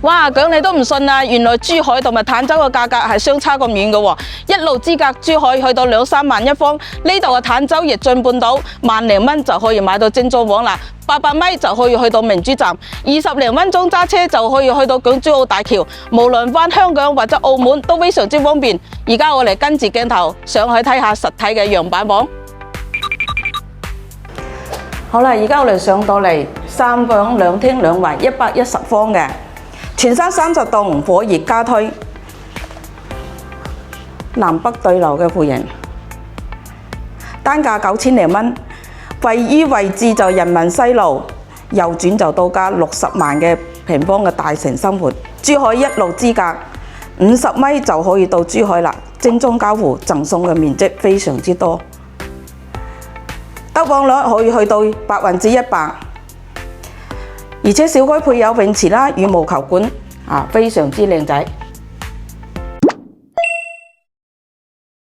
哇，咁你都唔信啊？原來珠海同埋坦洲嘅價格係相差咁遠嘅喎，一路之隔珠海去到2-3萬一方，呢度嘅坦洲逸駿半島萬零蚊就可以買到正宗黃辣，800米就可以去到明珠站，20零分鐘揸車就可以去到港珠澳大橋，無論返香港或者澳門都非常之方便。而家我哋跟住鏡頭上去睇下實體嘅樣板房。好啦，而家我哋上到嚟3房2廳2衛110方嘅，全山30棟火熱加推，南北對流嘅戶型，單價9000零蚊，位於位置就人民西路，右轉就到家60萬嘅平方嘅大城生活，珠海一路之隔，50米就可以到珠海啦，精裝交付贈送嘅面積非常之多。得房率可以去到100%，而且小區配有泳池啦、羽毛球館，非常之靚仔。